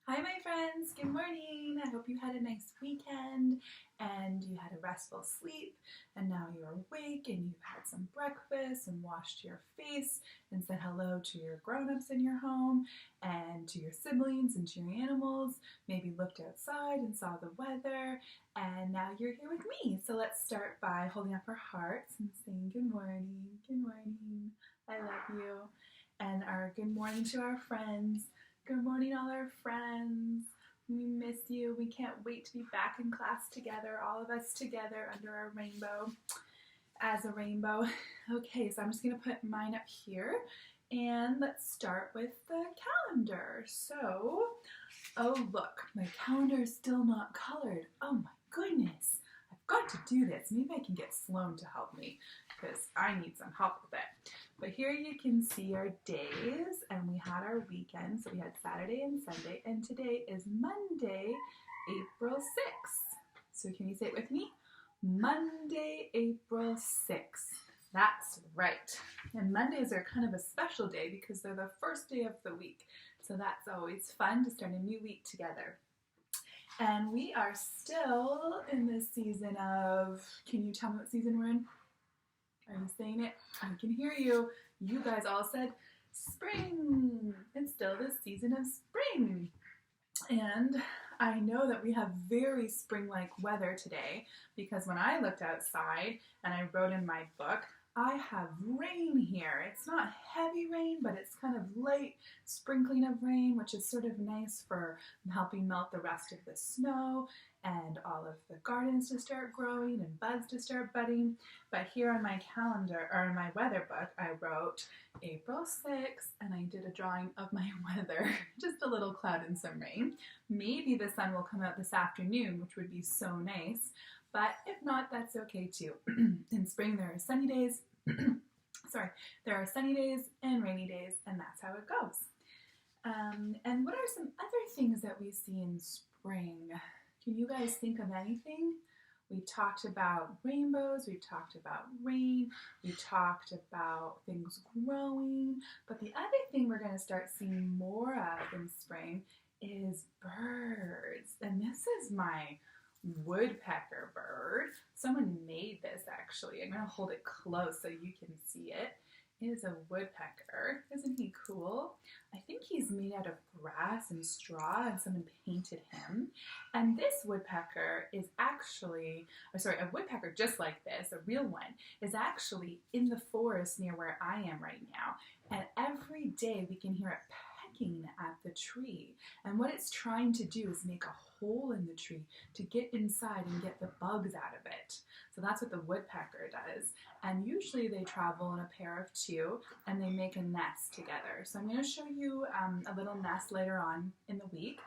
Hi, my friends. Good morning. I hope you had a nice weekend and you had a restful sleep, and now you're awake and you've had some breakfast and washed your face and said hello to your grown-ups in your home and to your siblings and to your animals. Maybe looked outside and saw the weather, and now you're here with me. So let's start by holding up our hearts and saying good morning. Good morning. I love you. And our good morning to our friends. Good morning, all our friends. We miss you. We can't wait to be back in class together, all of us together under our rainbow, as a rainbow. Okay, so I'm just going to put mine up here, and let's start with the calendar. So, oh look, my calendar is still not colored. Oh my goodness. I've got to do this. Maybe I can get Sloan to help me because I need some help with it. But here you can see our days, and we had our weekend. So we had Saturday and Sunday, and today is Monday, April 6th. So can you say it with me? Monday, April 6th. That's right. And Mondays are kind of a special day because they're the first day of the week. So that's always fun to start a new week together. And we are still in this season of, can you tell me what season we're in? Are you saying it? I can hear you. You guys all said spring. It's still the season of spring. And I know that we have very spring-like weather today because when I looked outside and I wrote in my book, I have rain here. It's not heavy rain, but it's kind of light sprinkling of rain, which is sort of nice for helping melt the rest of the snow and all of the gardens to start growing and buds to start budding. But here on my calendar, or in my weather book, I wrote April 6th, and I did a drawing of my weather, just a little cloud and some rain. Maybe the sun will come out this afternoon, which would be so nice. But if not, that's okay too. In spring, there are sunny days. There are sunny days and rainy days, and that's how it goes. And what are some other things that we see in spring? Can you guys think of anything? We talked about rainbows, we've talked about rain, we talked about things growing, but the other thing we're going to start seeing more of in spring is birds. And this is my woodpecker bird. Someone made this actually. I'm going to hold it close so you can see it. It is a woodpecker. Isn't he cool? I think he's made out of grass and straw, and someone painted him. And this woodpecker is actually, a woodpecker just like this, a real one, is actually in the forest near where I am right now. And every day we can hear it pecking at the tree. And what it's trying to do is make a hole in the tree to get inside and get the bugs out of it. So that's what the woodpecker does. And usually they travel in a pair of two, and they make a nest together. So I'm going to show you a little nest later on in the week,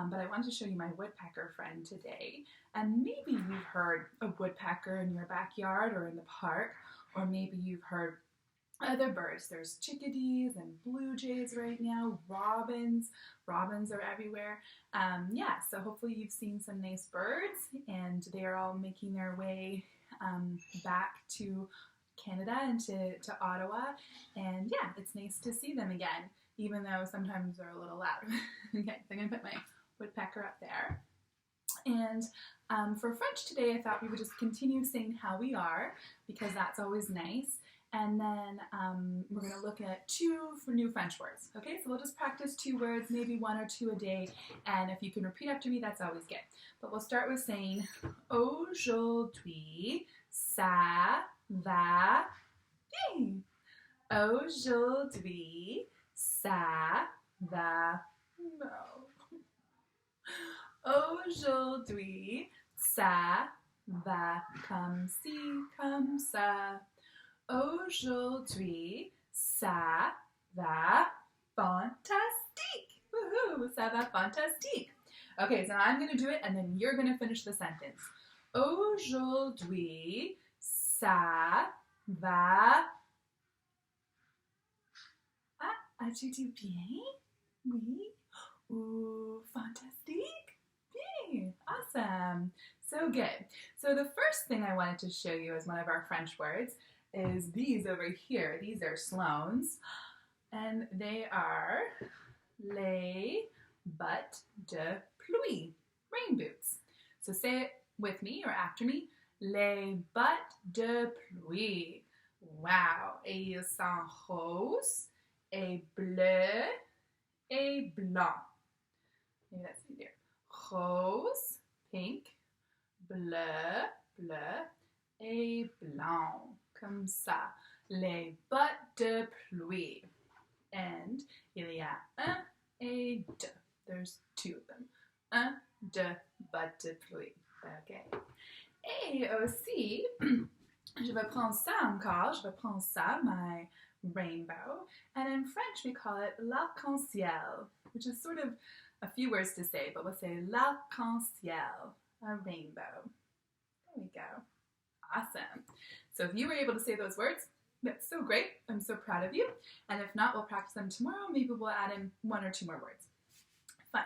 but I wanted to show you my woodpecker friend today. And maybe you've heard a woodpecker in your backyard or in the park, or maybe you've heard other birds. There's chickadees and blue jays right now, robins. Robins are everywhere. So hopefully you've seen some nice birds, and they are all making their way back to Canada and to Ottawa. And yeah, it's nice to see them again, even though sometimes they're a little loud. Okay, so I'm going to put my woodpecker up there. And for French today, I thought we would just continue saying how we are, because that's always nice. And then we're going to look at two new French words. Okay, so we'll just practice 2 words, maybe 1 or 2 a day. And if you can repeat after me, that's always good. But we'll start with saying, aujourd'hui, ça va bien. Aujourd'hui, ça va no. Aujourd'hui, ça va comme ci, comme ça. Aujourd'hui, ça va fantastique. Woohoo, ça va fantastique. Okay, so I'm going to do it, and then you're going to finish the sentence. Aujourd'hui, ça va... Ah, as-tu dit bien? Oui. Ooh, fantastique. Bien. Awesome. So good. So the first thing I wanted to show you as one of our French words is these over here. These are Sloan's, and they are les bottes de pluie, rain boots. So say it with me or after me. Les bottes de pluie. Wow. Et ils sont roses et bleus et blancs. Maybe that's easier. Rose, pink, bleu, bleu, et blanc. Comme ça. Les bottes de pluie. And il y a un et deux. There's two of them. Un, deux, bottes de pluie. Okay. Et aussi, je vais prendre ça encore. Je vais prendre ça, my rainbow. And in French, we call it l'arc-en-ciel, which is sort of a few words to say, but we'll say l'arc-en-ciel, a rainbow. There we go. Awesome. So if you were able to say those words, that's so great. I'm so proud of you. And if not, we'll practice them tomorrow. Maybe we'll add in one or two more words. Fun.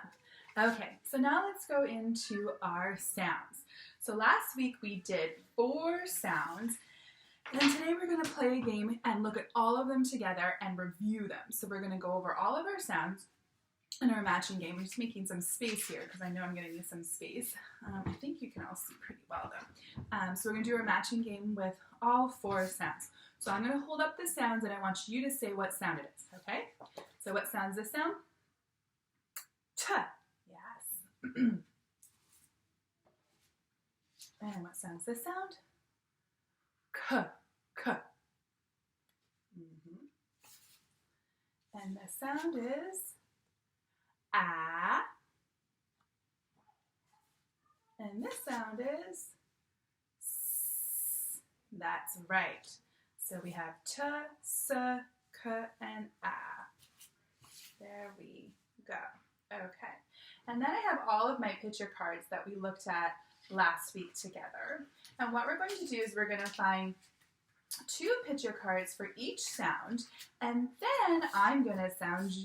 Okay, so now let's go into our sounds. So last week we did 4 sounds, and today we're going to play a game and look at all of them together and review them. So we're going to go over all of our sounds in our matching game. I'm just making some space here because I know I'm going to need some space. I think you can all see pretty well though. So we're going to do our matching game with all 4 sounds. So I'm going to hold up the sounds and I want you to say what sound it is, okay? So what sound is this sound? T. Yes. And what sound is this sound? K. K. And the sound is A. And this sound is S. That's right. So we have T, S, K, and A. There we go. Okay. And then I have all of my picture cards that we looked at last week together. And what we're going to do is we're going to find 2 picture cards for each sound, and then I'm going to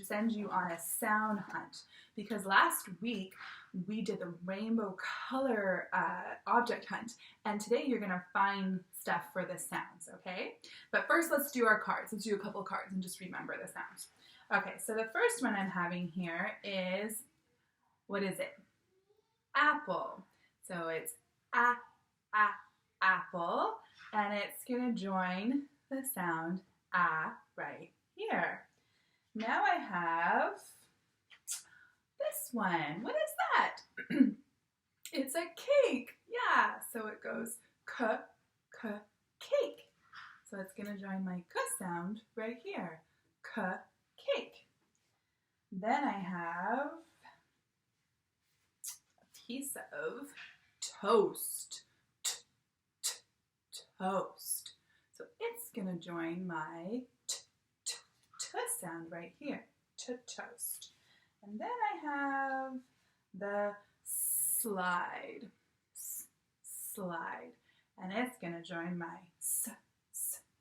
send you on a sound hunt, because last week we did the rainbow color object hunt, and today you're going to find stuff for the sounds, okay? But first let's do our cards. Let's do a couple cards and just remember the sounds. Okay, so the first one I'm having here is, what is it? Apple. So it's apple, and it's going to join the sound right here. Now I have this one. What is that? It's a cake. Yeah, so it goes cake. So it's going to join my k sound right here. Cake. Then I have a piece of toast. Toast. So it's going to join my t sound right here. Toast. And then I have the slide. Slide. And it's going to join my s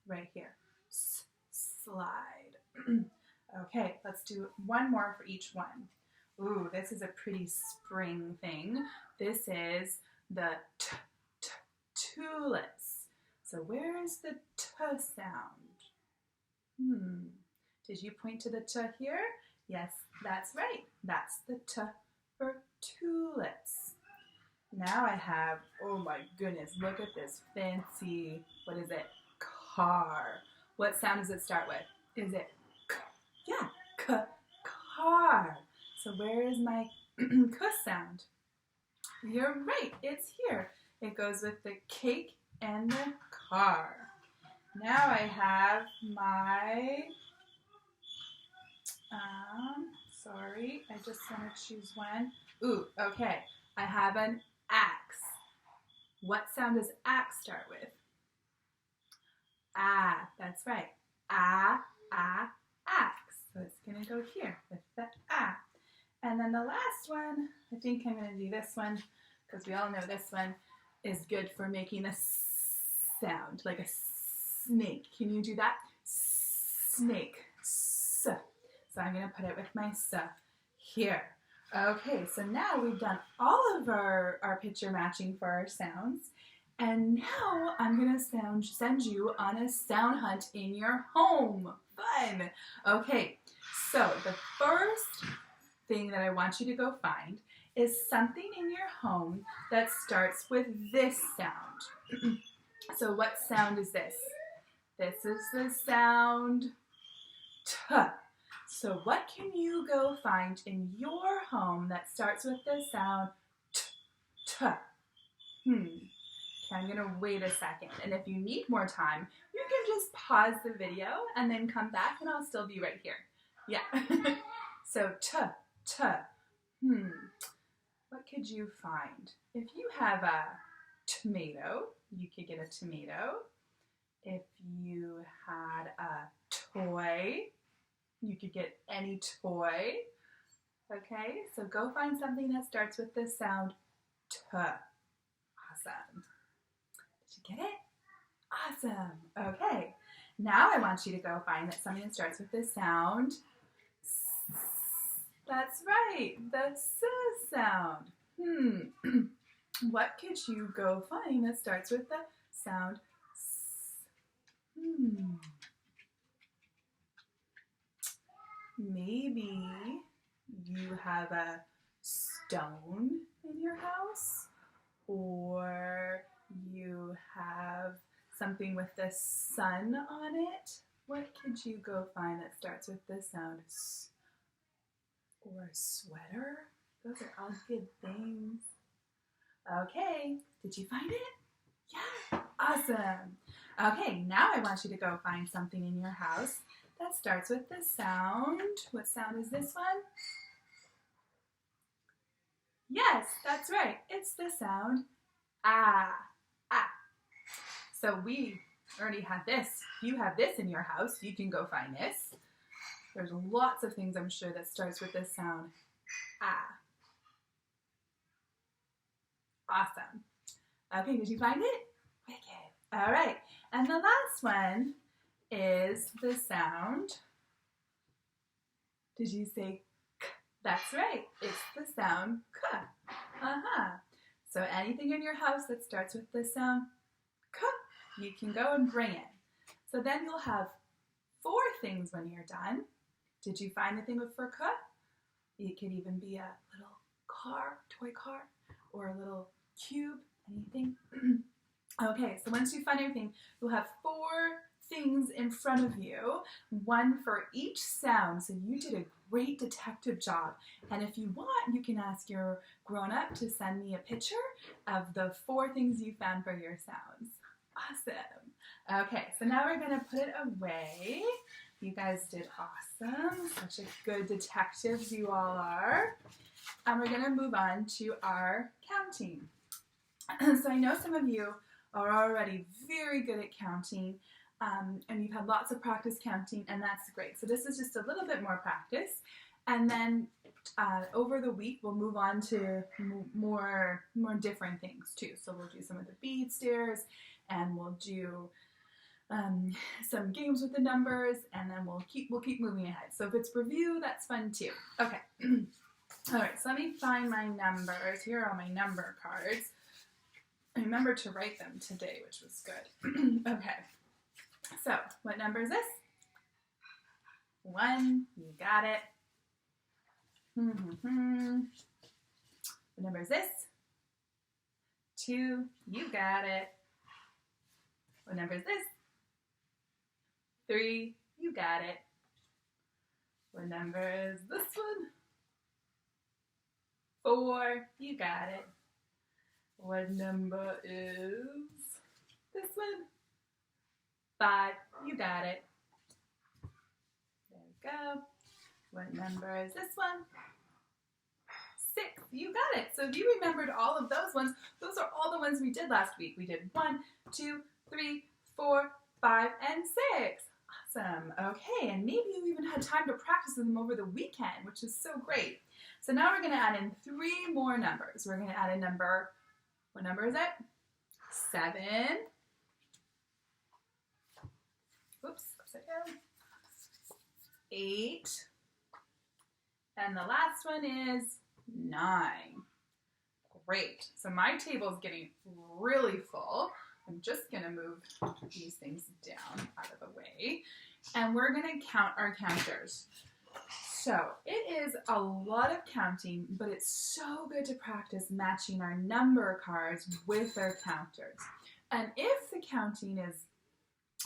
right here. Slide. Okay, let's do one more for each one. Ooh, this is a pretty spring thing. This is the tulips. So where is the t sound? Did you point to the t here? Yes, that's right. That's the t for tulips. Now I have, oh my goodness, look at this fancy, what is it? Car. What sound does it start with? Is it k? Yeah, car. So where is my k sound? You're right, it's here. It goes with the cake and the car. Now I have my, sorry, I just want to choose one. Ooh, okay, I have an axe. What sound does axe start with? Ah, that's right. Axe. So it's going to go here with the ah. And then the last one, I think I'm going to do this one, because we all know this one is good for making a sound, like a snake. Can you do that? Snake. S. So I'm going to put it with my s here. Okay, so now we've done all of our picture matching for our sounds. And now I'm going to send you on a sound hunt in your home. Fun. Okay, so the first thing that I want you to go find is something in your home that starts with this sound. So what sound is this? This is the sound T. So what can you go find in your home that starts with the sound T? T. Okay, I'm gonna wait a second, and if you need more time, you can just pause the video and then come back and I'll still be right here. Yeah. So T, T. What could you find? If you have a tomato, you could get a tomato. If you had a toy, you could get any toy. Okay, so go find something that starts with the sound T. Awesome. Did you get it? Awesome. Okay, now I want you to go find something that starts with the sound S. That's right, the S sound. What could you go find that starts with the sound S? Maybe you have a stone in your house, or you have something with the sun on it. What could you go find that starts with the sound S? Or a sweater? Those are all good things. Okay, did you find it? Yeah, awesome. Okay, now I want you to go find something in your house that starts with the sound. What sound is this one? Yes, that's right. It's the sound ah, ah. So we already have this. If you have this in your house, you can go find this. There's lots of things I'm sure that starts with this sound ah. Awesome. Okay, did you find it? Wicked. All right, and the last one is the sound. Did you say k? That's right. It's the sound k. So anything in your house that starts with the sound k, you can go and bring it. So then you'll have 4 things when you're done. Did you find the thing for k? It could even be a little car, toy car, or a little cube, anything. Okay, so once you find everything, you'll have 4 things in front of you, 1 for each sound. So you did a great detective job. And if you want, you can ask your grown-up to send me a picture of the 4 things you found for your sounds. Awesome. Okay, so now we're gonna put it away. You guys did awesome. Such a good detectives you all are. And we're gonna move on to our counting. So I know some of you are already very good at counting, and you've had lots of practice counting, and that's great. So this is just a little bit more practice, and then over the week we'll move on to more different things too. So we'll do some of the bead stairs, and we'll do some games with the numbers, and then we'll keep moving ahead. So if it's review, that's fun too. Okay. All right. So let me find my numbers. Here are my number cards. I remembered to write them today, which was good. Okay, so what number is this? 1, you got it. What number is this? 2, you got it. What number is this? 3, you got it. What number is this one? 4, you got it. What number is this one? 5, you got it. There we go. What number is this one? 6, you got it. So if you remembered all of those ones, those are all the ones we did last week. We did 1, 2, 3, 4, 5, and 6. Awesome. Okay, and maybe you even had time to practice them over the weekend, which is so great. So now we're going to add in 3 more numbers. We're going to add a number. What number is it? 7. Oops, upside down. 8. And the last one is 9. Great. So my table is getting really full. I'm just going to move these things down out of the way. And we're going to count our counters. So it is a lot of counting, but it's so good to practice matching our number cards with our counters. And if the counting is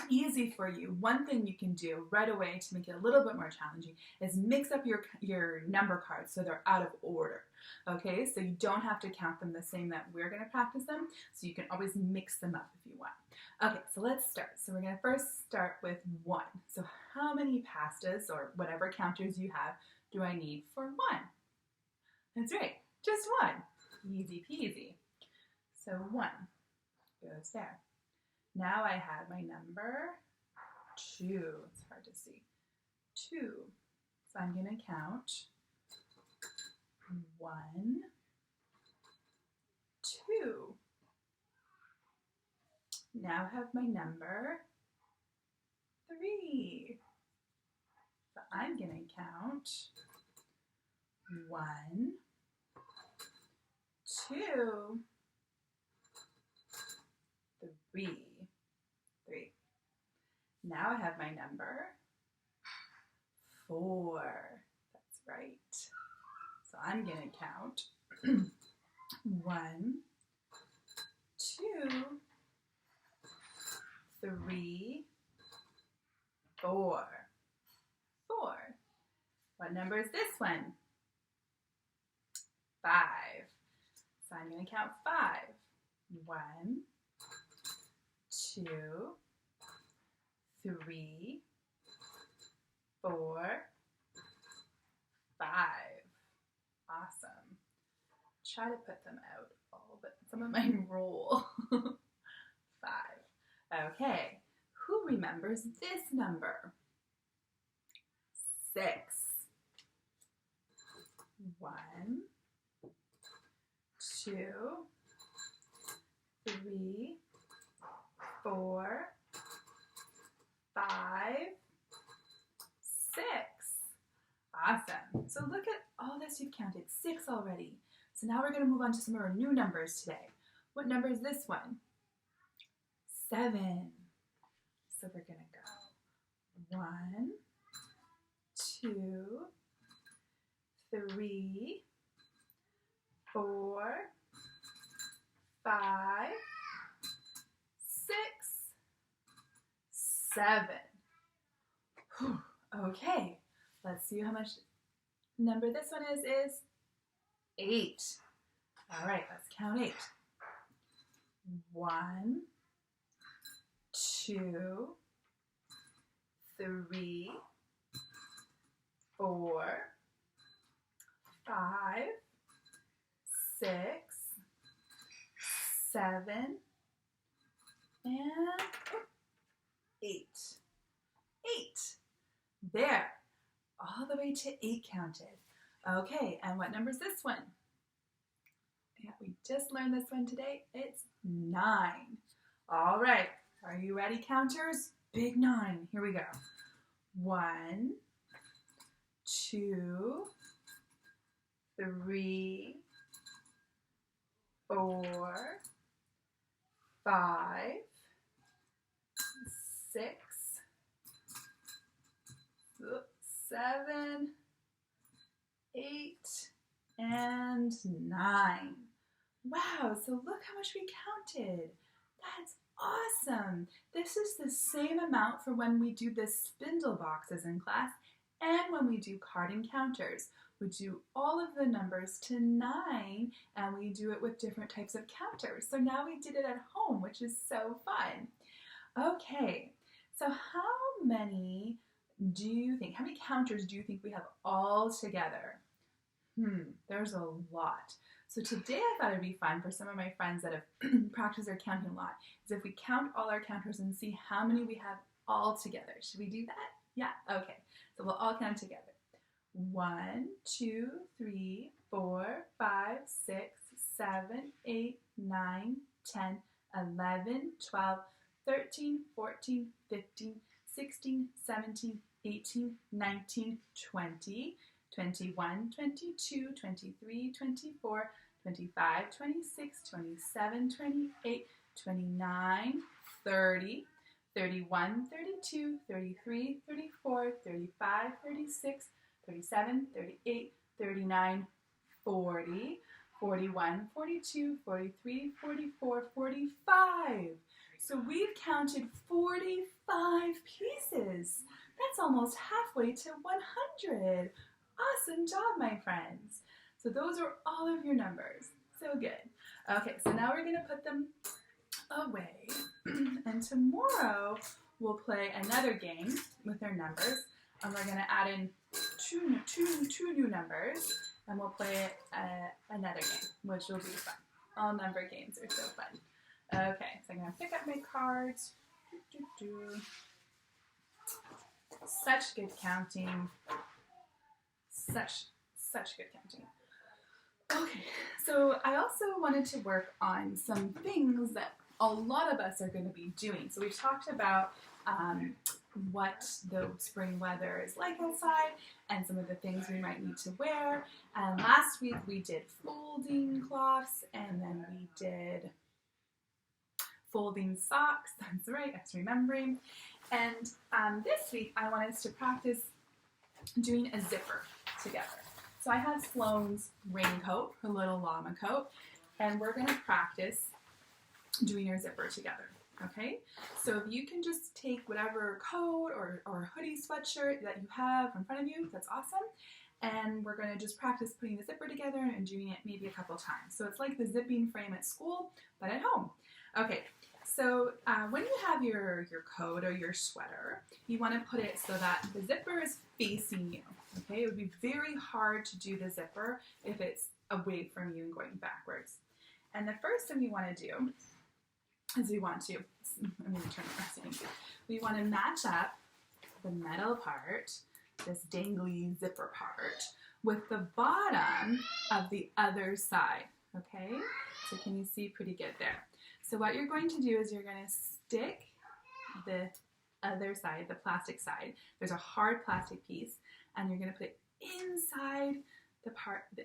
easy for you, one thing you can do right away to make it a little bit more challenging is mix up your number cards so they're out of order. Okay, so you don't have to count them the same that we're going to practice them, so you can always mix them up if you want. Okay, so let's start. So we're going to first start with 1. So how many pastas or whatever counters you have do I need for 1? That's right, just 1. Easy peasy. So 1 goes there. Now I have my number 2. It's hard to see. 2. So I'm going to count 1, 2. Now I have my number 3. So I'm going to count 1, 2, 3. 3. Now I have my number 4. That's right. So I'm going to count 1, 2, 3, 4. 4. What number is this one? 5. So I'm going to count 5. 1, 2, 3, 4, 5. Awesome. Try to put them out all, but some of mine roll. 5. Okay. Who remembers this number? 6. 1, 2, 3, 4, 5, 6. Awesome. So look at all this you've counted. 6 already. So now we're going to move on to some of our new numbers today. What number is this one? 7. So we're going to go 1, 2, 3, 4, 5, 6, 7. Whew. Okay, let's see how much number this one is 8. All right, let's count 8. 1, 2, 3, 4, 5, 6, 7, and 8. 8. There. All the way to 8 counted. Okay, and what number is this one? Yeah, we just learned this one today. It's 9. All right. Are you ready, counters? Big 9. Here we go. 1, 2, 3, 4, 5, 6, 7, 8, and 9. Wow, so look how much we counted. That's awesome. This is the same amount for when we do the spindle boxes in class and when we do carding counters. We do all of the numbers to 9 and we do it with different types of counters. So now we did it at home, which is so fun. Okay, so how many counters do you think we have all together? There's a lot. So today I thought it'd be fun for some of my friends that have practiced their counting a lot, is if we count all our counters and see how many we have all together. Should we do that? Yeah, okay. So we'll all count together. 1, 2, 3, 4, 5, 6, 7, 8, 9, 10, 11, 12, 13, 14, 15, 16, 17, 18, 19, 20, 21, 22, 23, 24, 25, 26, 27, 28, 29, 30, 31, 32, 33, 34, 35, 36, 37, 38, 39, 40, 41, 42, 43, 44, 45. So we've counted 45 pieces. That's almost halfway to 100. Awesome job, my friends. So those are all of your numbers. So good. Okay, so now we're going to put them away. And tomorrow we'll play another game with our numbers. And we're going to add in two new numbers. And we'll play another game, which will be fun. All number games are so fun. Okay, so I'm going to pick up my cards. Such good counting. Such good counting. Okay, so I also wanted to work on some things that a lot of us are going to be doing. So we've talked about what the spring weather is like outside and some of the things we might need to wear. And last week we did folding cloths, and then we did folding socks. That's right, I was remembering. And this week I want us to practice doing a zipper together. So I have Sloane's raincoat, her little llama coat, and we're going to practice doing your zipper together. Okay, so if you can just take whatever coat or hoodie sweatshirt that you have in front of you, that's awesome. And we're going to just practice putting the zipper together and doing it maybe a couple times. So it's like the zipping frame at school, but at home. Okay, so when you have your coat or your sweater, you want to put it so that the zipper is facing you. Okay, it would be very hard to do the zipper if it's away from you and going backwards. And the first thing we want to do is we want to match up the metal part, this dangly zipper part, with the bottom of the other side, okay? So can you see pretty good there? So what you're going to do is you're going to stick the other side, the plastic side. There's a hard plastic piece, and you're going to put it inside the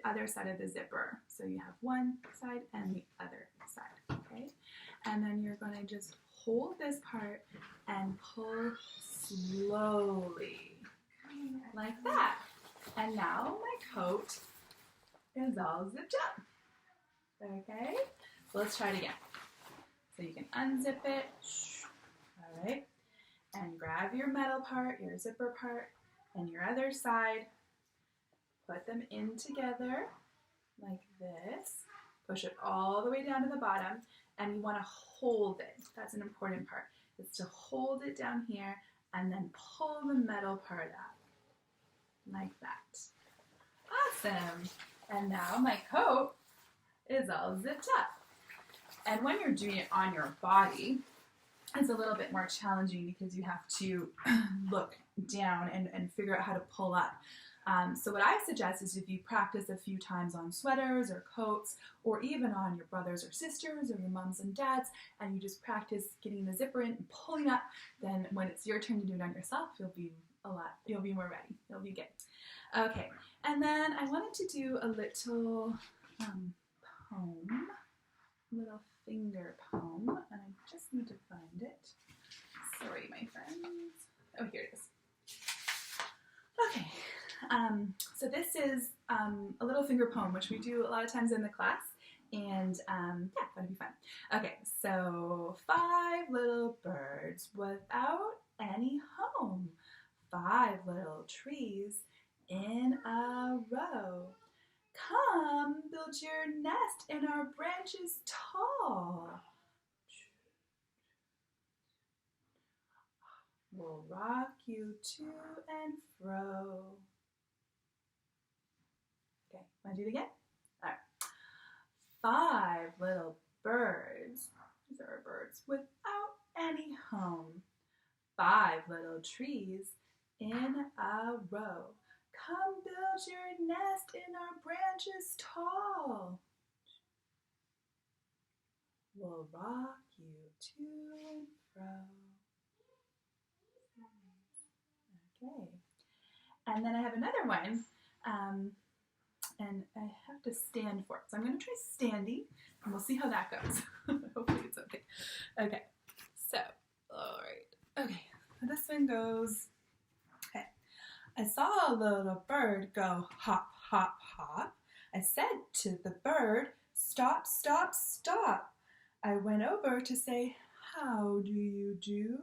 other side of the zipper. So you have one side and the other side, okay? And then you're going to just hold this part and pull slowly, like that. And now my coat is all zipped up, okay? So let's try it again. So you can unzip it, all right? And grab your metal part, your zipper part, and your other side. Put them in together like this. Push it all the way down to the bottom, and you want to hold it. That's an important part. It's to hold it down here and then pull the metal part up like that. Awesome. And now my coat is all zipped up. And when you're doing it on your body, it's a little bit more challenging because you have to look down and figure out how to pull up. So what I suggest is if you practice a few times on sweaters or coats, or even on your brothers or sisters or your moms and dads, and you just practice getting the zipper in and pulling up, then when it's your turn to do it on yourself, you'll be more ready. You'll be good. Okay, and then I wanted to do a little poem, little finger poem, and I just need to find it. Sorry, my friends. Oh, here it is. Okay. So this is a little finger poem, which we do a lot of times in the class, and yeah, that'll be fun. Okay, so 5 little birds without any home, 5 little trees in a row. Come, build your nest in our branches tall. We'll rock you to and fro. Okay, want to do it again? All right. 5 little birds, these are our birds, without any home. 5 little trees in a row. Come build your nest in our branches tall. We'll rock you to and fro. Okay. And then I have another one. And I have to stand for it. So I'm going to try standing, and we'll see how that goes. Hopefully it's okay. Okay, so, all right. Okay, so this one goes, okay. I saw saw a little bird go hop, hop, hop. I said to the bird, stop, stop, stop. I went over to say, how do you do?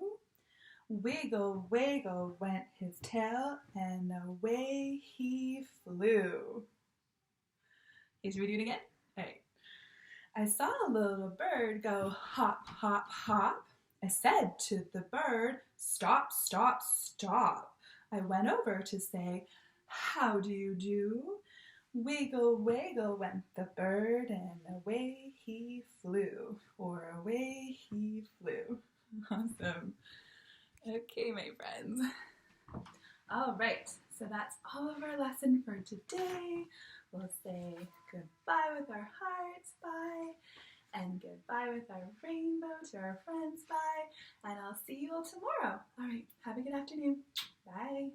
Wiggle, wiggle went his tail, and away he flew. Okay, should we do it again? All right. I saw a little bird go hop, hop, hop. I said to the bird, stop, stop, stop. I went over to say, how do you do? Wiggle, wiggle went the bird, and away he flew, or away he flew. Awesome. Okay, my friends. All right, so that's all of our lesson for today. We'll say goodbye with our hearts, bye, and goodbye with our rainbow to our friends, bye, and I'll see you all tomorrow. All right, have a good afternoon. Bye.